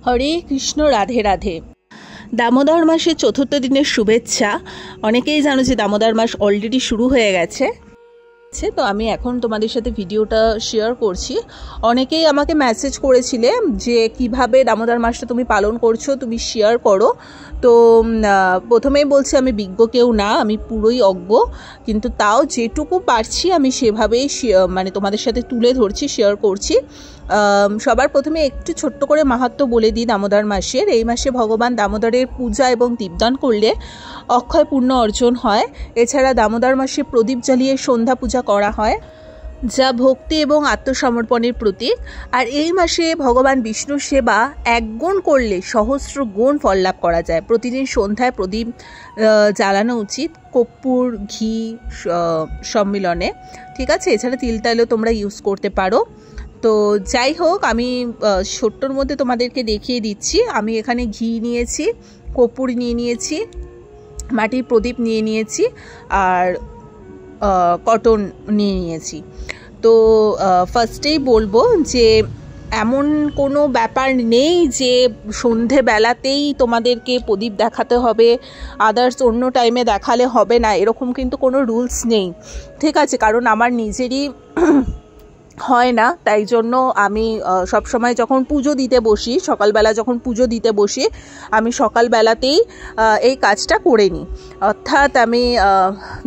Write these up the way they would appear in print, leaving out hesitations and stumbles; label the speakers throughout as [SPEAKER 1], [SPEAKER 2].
[SPEAKER 1] হরে কৃষ্ণ, রাধে রাধে। দামোদর মাসের চতুর্থ দিনের শুভেচ্ছা। অনেকেই জানো যে দামোদর মাস অলরেডি শুরু হয়ে গেছে, তো আমি এখন তোমাদের সাথে ভিডিওটা শেয়ার করছি। অনেকেই আমাকে মেসেজ করেছিলে যে কিভাবে দামোদর মাসটা তুমি পালন করছো, তুমি শেয়ার করো। তো প্রথমেই বলছি, আমি বিজ্ঞ কেউ না, আমি পুরোই অজ্ঞ, কিন্তু তাও যেটুকু পারছি আমি সেভাবেই মানে তোমাদের সাথে তুলে ধরছি, শেয়ার করছি। সবার প্রথমে একটু ছোট্ট করে মাহাত্ম্য বলে দিই দামোদর মাসের। এই মাসে ভগবান দামোদরের পূজা এবং দীপদান করলে অক্ষয় পুণ্য অর্জন হয়। এছাড়া দামোদর মাসে প্রদীপ জ্বালিয়ে সন্ধ্যা পূজা করা হয়, যা ভক্তি এবং আত্মসমর্পণের প্রতীক। আর এই মাসে ভগবান বিষ্ণুর সেবা 1 গুণ করলে সহস্র গুণ ফল লাভ করা যায়। প্রতিদিন সন্ধ্যায় প্রদীপ জ্বালানো উচিত কর্পূর ঘি সম্মিলনে, ঠিক আছে। এছাড়া তিল তেলও তোমরা ইউজ করতে পারো। তো যাই হোক, আমি ছোট্টর মধ্যে তোমাদেরকে দেখিয়ে দিচ্ছি। আমি এখানে ঘি নিয়েছি, কর্পূর নিয়ে নিয়েছি, মাটির প্রদীপ নিয়ে নিয়েছি, আর কটন নিয়ে নিয়েছি। তো ফার্স্টেই বলবো যে এমন কোনো ব্যাপার নেই যে সন্ধেবেলাতেই তোমাদেরকে প্রদীপ দেখাতে হবে, আদার্স অন্য টাইমে দেখালে হবে না, এরকম কিন্তু কোনো রুলস নেই, ঠিক আছে। কারণ আমার নিজেরই হয় না, তাই জন্য আমি সবসময় যখন পুজো দিতে বসি, সকালবেলা যখন পুজো দিতে বসি, আমি সকালবেলাতেই এই কাজটা করে নিই। অর্থাৎ আমি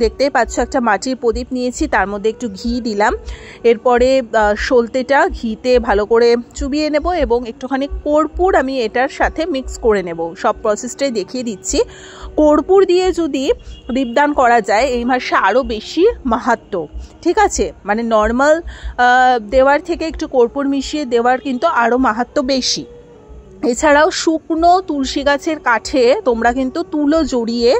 [SPEAKER 1] দেখতেই পাচ্ছ একটা মাটির প্রদীপ নিয়েছি, তার মধ্যে একটু ঘি দিলাম, এরপরে সলতেটা ঘিতে ভালো করে চুবিয়ে নেব এবং একটুখানি কর্পূর আমি এটার সাথে মিক্স করে নেব। সব প্রসেসটাই দেখিয়ে দিচ্ছি। কর্পূর দিয়ে যদি দীপদান করা যায় এই মাসে আরও বেশি মাহাত্ম্য, ঠিক আছে। মানে নর্মাল দেওয়ার থেকে একটু কর্পূর মিশিয়ে দেওয়ার কিন্তু আরও মাহাত্ম্য বেশি। এছাড়াও শুকনো তুলসী গাছের কাঠে তোমরা কিন্তু তুলো জড়িয়ে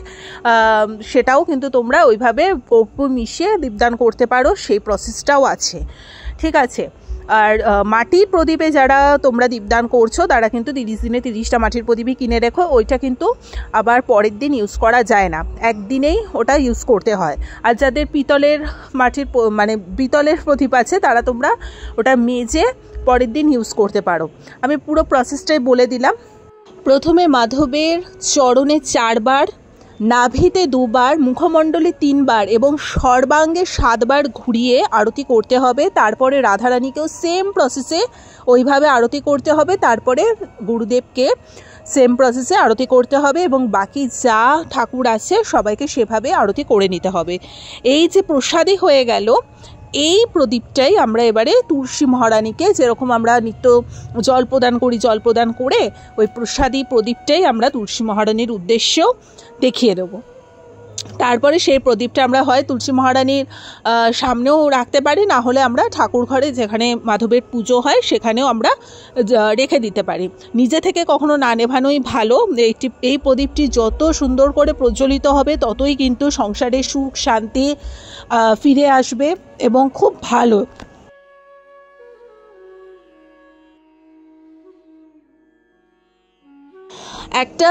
[SPEAKER 1] সেটাও কিন্তু তোমরা ওইভাবে কর্পূর মিশিয়ে দীপদান করতে পারো, সেই প্রসেসটাও আছে, ঠিক আছে। আর মাটির প্রদীপে যারা তোমরা দীপদান করছো তারা কিন্তু 30 দিনে 30টা মাটির প্রদীপই কিনে রেখো। ওইটা কিন্তু আবার পরের দিন ইউজ করা যায় না, একদিনেই ওটা ইউজ করতে হয়। আর যাদের পিতলের পিতলের প্রদীপ আছে তারা তোমরা ওটা মেজে পরের দিন ইউজ করতে পারো। আমি পুরো প্রসেসটাই বলে দিলাম। প্রথমে মাধবের চরণে 4 বার, নাভিতে 2 বার, মুখমণ্ডলে 3 বার এবং সর্বাঙ্গে 7 বার ঘুরিয়ে আরতি করতে হবে। তারপরে রাধারানীকেও সেম প্রসেসে ওইভাবে আরতি করতে হবে। তারপরে গুরুদেবকে সেম প্রসেসে আরতি করতে হবে এবং বাকি যা ঠাকুর আছে সবাইকে সেভাবে আরতি করে নিতে হবে। এই যে প্রসাদী হয়ে গেল, এই প্রদীপটাই আমরা এবারে তুলসী মহারানীকে, যেরকম আমরা নিত্য জল প্রদান করি, জল প্রদান করে ওই প্রসাদী প্রদীপটাই আমরা তুলসী মহারানীর উদ্দেশ্যেও দেখিয়ে দেবো। তারপরে সেই প্রদীপটা আমরা হয় তুলসী মহারানীর সামনেও রাখতে পারি, না হলে আমরা ঠাকুর ঘরে যেখানে মাধবের পুজো হয় সেখানেও আমরা রেখে দিতে পারি। নিজে থেকে কখনো না নেভানোই ভালো। এই প্রদীপটি যত সুন্দর করে প্রজ্বলিত হবে ততই কিন্তু সংসারে সুখ শান্তি ফিরে আসবে এবং খুব ভালো। একটা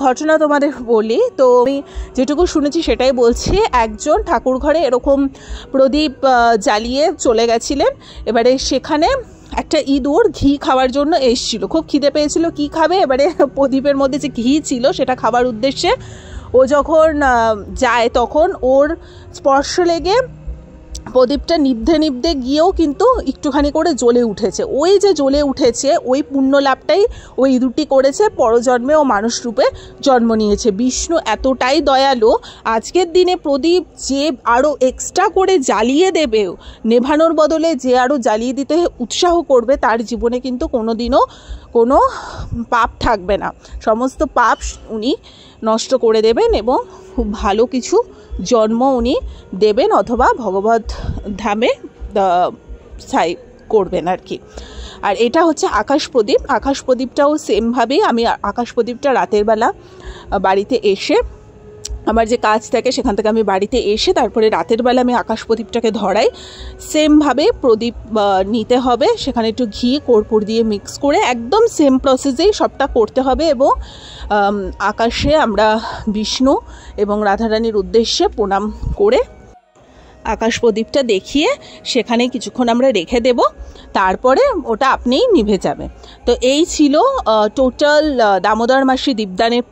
[SPEAKER 1] ঘটনা তোমাদের বলি, তো আমি যেটুকু শুনেছি সেটাই বলছি। একজন ঠাকুর ঘরে এরকম প্রদীপ জ্বালিয়ে চলে গেছিলেন। এবারে সেখানে একটা ইঁদুর ঘি খাওয়ার জন্য এসেছিল, খুব খিদে পেয়েছিল, কি খাবে, এবারে প্রদীপের মধ্যে যে ঘি ছিল সেটা খাবার উদ্দেশ্যে ও যখন যায় তখন ওর স্পর্শ লেগে প্রদীপটা নিভতে নিভতে গিয়েও কিন্তু একটুখানি করে জ্বলে উঠেছে। ওই যে জ্বলে উঠেছে ওই পুণ্য লাভটাই ওই ইঁদুরটি করেছে, পরজন্মে ও মানুষ রূপে জন্ম নিয়েছে। বিষ্ণু এতটাই দয়ালু, আজকের দিনে প্রদীপ যে আরও এক্সট্রা করে জ্বালিয়ে দেবে, নেভানোর বদলে যে আরও জ্বালিয়ে দিতে উৎসাহ করবে, তার জীবনে কিন্তু কোনোদিনও কোনো পাপ থাকবে না, সমস্ত পাপ উনি নষ্ট করে দেবেন এবং খুব ভালো কিছু জন্ম উনি দেবেন, অথবা ভগবত ধামে স্থায়ী করবেন আর কি। আর এটা হচ্ছে আকাশ প্রদীপ। আকাশ প্রদীপটাও সেমভাবেই আমি আকাশ প্রদীপটা রাতের বেলা বাড়িতে এসে, আমার যে কাজ থাকে সেখান থেকে আমি বাড়িতে এসে তারপরে রাতের বেলা আমি আকাশ প্রদীপটাকে ধরাই। সেমভাবে প্রদীপ নিতে হবে, সেখানে একটু ঘি কর্পূর দিয়ে মিক্স করে একদম সেম প্রসেসেই সবটা করতে হবে এবং আকাশে আমরা বিষ্ণু এবং রাধারানীর উদ্দেশ্যে প্রণাম করে আকাশ প্রদীপটা দেখিয়ে সেখানে কিছুক্ষণ আমরা রেখে দেব, তারপরে ওটা আপনিই নিভে যাবে। তো এই ছিল টোটাল দামোদর মাসে দীপদানের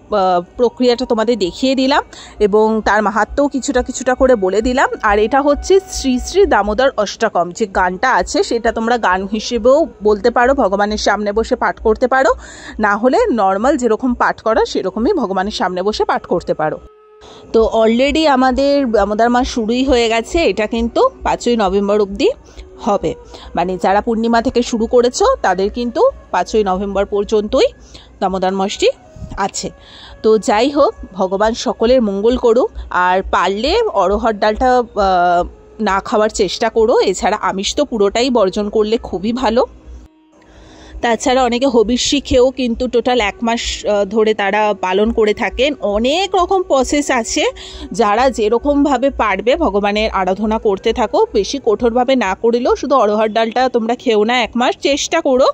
[SPEAKER 1] প্রক্রিয়াটা তোমাদের দেখিয়ে দিলাম এবং তার মাহাত্ম্যও কিছুটা করে বলে দিলাম। আর এটা হচ্ছে শ্রী শ্রী দামোদর অষ্টকম যে গানটা আছে, সেটা তোমরা গান হিসেবেও বলতে পারো, ভগবানের সামনে বসে পাঠ করতে পারো, না হলে নর্মাল যেরকম পাঠ করা সেরকমই ভগবানের সামনে বসে পাঠ করতে পারো। তো অলরেডি আমাদের দামোদর মাস শুরুই হয়ে গেছে, এটা কিন্তু 5ই নভেম্বর অবধি হবে, মানে যারা পূর্ণিমা থেকে শুরু করেছো তাদের কিন্তু 5ই নভেম্বর পর্যন্তই দামোদর মাসটি আছে। তো যাই হোক, ভগবান সকলের মঙ্গল করুক। আর পারলে অরহর ডালটা না খাওয়ার চেষ্টা করো, এছাড়া আমিষ তো পুরোটাই বর্জন করলে খুবই ভালো। তাছাড়া অনেকে হবিষ্যি খেয়েও কিন্তু টোটাল 1 মাস ধরে তারা পালন করে থাকেন। অনেক রকম প্রসেস আছে, যারা যেরকমভাবে পারবে ভগবানের আরাধনা করতে থাকো, বেশি কঠোরভাবে না করলেও শুধু অরহর ডালটা তোমরা খেও না 1 মাস, চেষ্টা করো।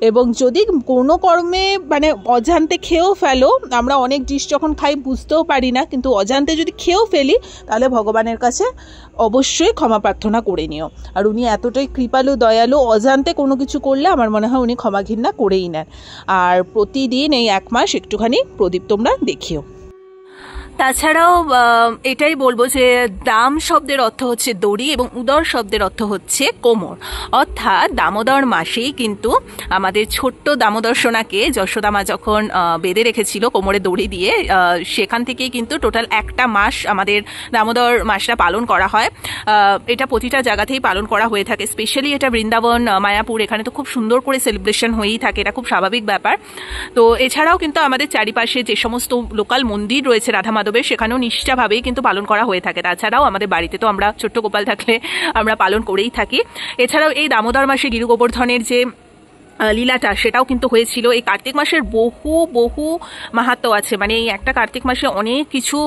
[SPEAKER 1] এবং যদি কোনো কর্মে মানে অজান্তে খেয়েও ফেলো, আমরা অনেক ডিশ যখন খাই বুঝতেও পারি না, কিন্তু অজান্তে যদি খেয়েও ফেলি তাহলে ভগবানের কাছে অবশ্যই ক্ষমা প্রার্থনা করে নিও। আর উনি এতটাই কৃপালু দয়ালু, অজান্তে কোনো কিছু করলে আমার মনে হয় উনি ক্ষমা ঘৃণা করেই নেন। আর প্রতিদিন এই 1 মাস একটুখানি প্রদীপ তোমরা দেখিও। তাছাড়াও এটাই বলবো যে দাম শব্দের অর্থ হচ্ছে দড়ি এবং উদর শব্দের অর্থ হচ্ছে কোমর, অর্থাৎ দামোদর মাসেই কিন্তু আমাদের ছোট্ট দামোদর সোনাকে যশোদা মা যখন বেঁধে রেখেছিল কোমরে দড়ি দিয়ে, সেখান থেকেই কিন্তু টোটাল 1টা মাস আমাদের দামোদর মাসটা পালন করা হয়। এটা প্রতিটা জায়গাতেই পালন করা হয়ে থাকে, স্পেশালি এটা বৃন্দাবন মায়াপুর, এখানে তো খুব সুন্দর করে সেলিব্রেশন হয়েই থাকে, এটা খুব স্বাভাবিক ব্যাপার। তো এছাড়াও কিন্তু আমাদের চারিপাশে যে সমস্ত লোকাল মন্দির রয়েছে রাধা মাধবের, সেখানেও নিষ্ঠাভাবেই কিন্তু পালন করা হয়ে থাকে। তাছাড়াও আমাদের বাড়িতে তো আমরা ছোট্ট গোপাল থাকলে আমরা পালন করেই থাকি। এছাড়াও এই দামোদর মাসে গিরু গোবর্ধনের যে লীলাটা সেটাও কিন্তু হয়েছিল। এই কার্তিক মাসের বহু মাহাত্ম্য আছে, মানে এই একটা কার্তিক মাসে অনেক কিছু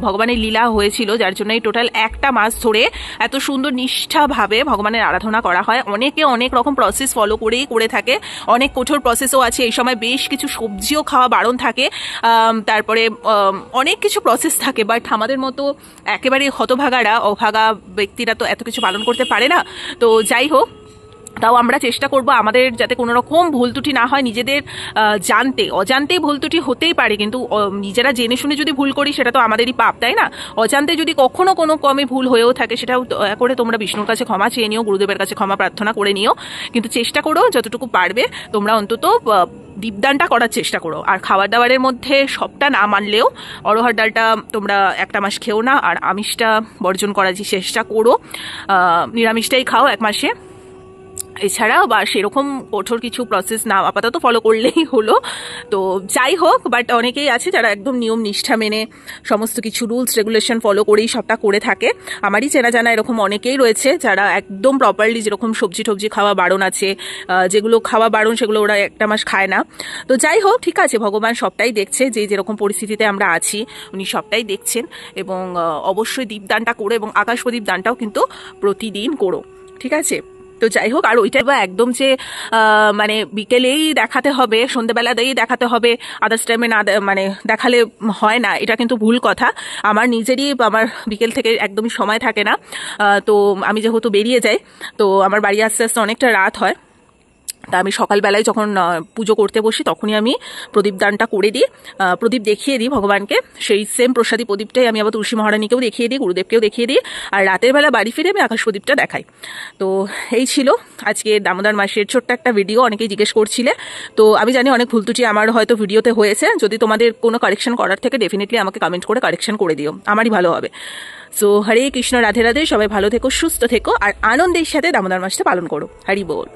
[SPEAKER 1] ভগবানের লীলা হয়েছিল, যার জন্য এই টোটাল 1টা মাস ধরে এত সুন্দর নিষ্ঠাভাবে ভগবানের আরাধনা করা হয়। অনেকে অনেক রকম প্রসেস ফলো করেই করে থাকে, অনেক কঠোর প্রসেসও আছে। এই সময় বেশ কিছু সবজিও খাওয়া বারণ থাকে, তারপরে অনেক কিছু প্রসেস থাকে। বাট আমাদের মতো একেবারে হতভাগারা অভাগা ব্যক্তিরা তো এত কিছু পালন করতে পারে না। তো যাই হোক, তাও আমরা চেষ্টা করব আমাদের যাতে কোনো রকম ভুল ত্রুটি না হয়। নিজেদের জানতে অজান্তেই ভুল ত্রুটি হতেই পারে, কিন্তু নিজেরা জেনে শুনে যদি ভুল করি সেটা তো আমাদেরই পাপ, তাই না? অজান্তে যদি কখনো কোনো কমে ভুল হয়েও থাকে, সেটাও দয়া করে তোমরা বিষ্ণুর কাছে ক্ষমা চেয়ে নিও, গুরুদেবের কাছে ক্ষমা প্রার্থনা করে নিও। কিন্তু চেষ্টা করো যতটুকু পারবে তোমরা অন্তত দীপদানটা করার চেষ্টা করো। আর খাবার দাবারের মধ্যে সবটা না মানলেও অরহর ডালটা তোমরা 1টা মাস খেও না, আর আমিষটা বর্জন করার চেষ্টা করো, নিরামিষটাই খাও 1 মাসে। এছাড়াও বা সেরকম কঠোর কিছু প্রসেস না আপাতত ফলো করলেই হলো। তো যাই হোক, বাট অনেকেই আছে যারা একদম নিয়ম নিষ্ঠা মেনে সমস্ত কিছু রুলস রেগুলেশন ফলো করেই সবটা করে থাকে। আমারই চেনা জানা এরকম অনেকেই রয়েছে যারা একদম প্রপারলি, যেরকম সবজি টবজি খাওয়া বারণ আছে, যেগুলো খাওয়া বারণ সেগুলো ওরা 1টা মাস খায় না। তো যাই হোক, ঠিক আছে, ভগবান সবটাই দেখছে, যে যেরকম পরিস্থিতিতে আমরা আছি উনি সবটাই দেখছেন। এবং অবশ্যই দীপদানটা করো এবং আকাশ প্রদীপ দানটাও কিন্তু প্রতিদিন করো, ঠিক আছে? তো যাই হোক, আর ওইটা একদম যে মানে বিকেলেই দেখাতে হবে, সন্ধ্যেবেলাতেই দেখাতে হবে, আদার্স টাইমে না মানে দেখালে হয় না, এটা কিন্তু ভুল কথা। আমার নিজেরই আমার বিকেল থেকে একদমই সময় থাকে না। তো আমি যেহেতু বেরিয়ে যাই, তো আমার বাড়ি আস্তে আস্তে অনেকটা রাত হয়। তা আমি সকালবেলায় যখন পুজো করতে বসি তখনই আমি প্রদীপ দানটা করে দিই, প্রদীপ দেখিয়ে দিই ভগবানকে। সেই সেম প্রসাদী প্রদীপটাই আমি আবার তুলসী মহারানীকেও দেখিয়ে দিই, গুরুদেবকেও দেখিয়ে দিই, আর রাতের বেলা বাড়ি ফিরে আমি আকাশ প্রদীপটা দেখাই। তো এই ছিল আজকে দামোদর মাসের ছোট্ট একটা ভিডিও। অনেকেই জিজ্ঞেস করছিলে, তো আমি জানি অনেক ভুল ত্রুটি আমার হয়তো ভিডিওতে হয়েছে। যদি তোমাদের কোনো কারেকশন করার থেকে ডেফিনেটলি আমাকে কমেন্ট করে কারেকশন করে দিও, আমারই ভালো হবে। সো হরে কৃষ্ণ, রাধে রাধে, সবাই ভালো থেকো, সুস্থ থেকো, আর আনন্দের সাথে দামোদর মাসটা পালন করো। হরি বল।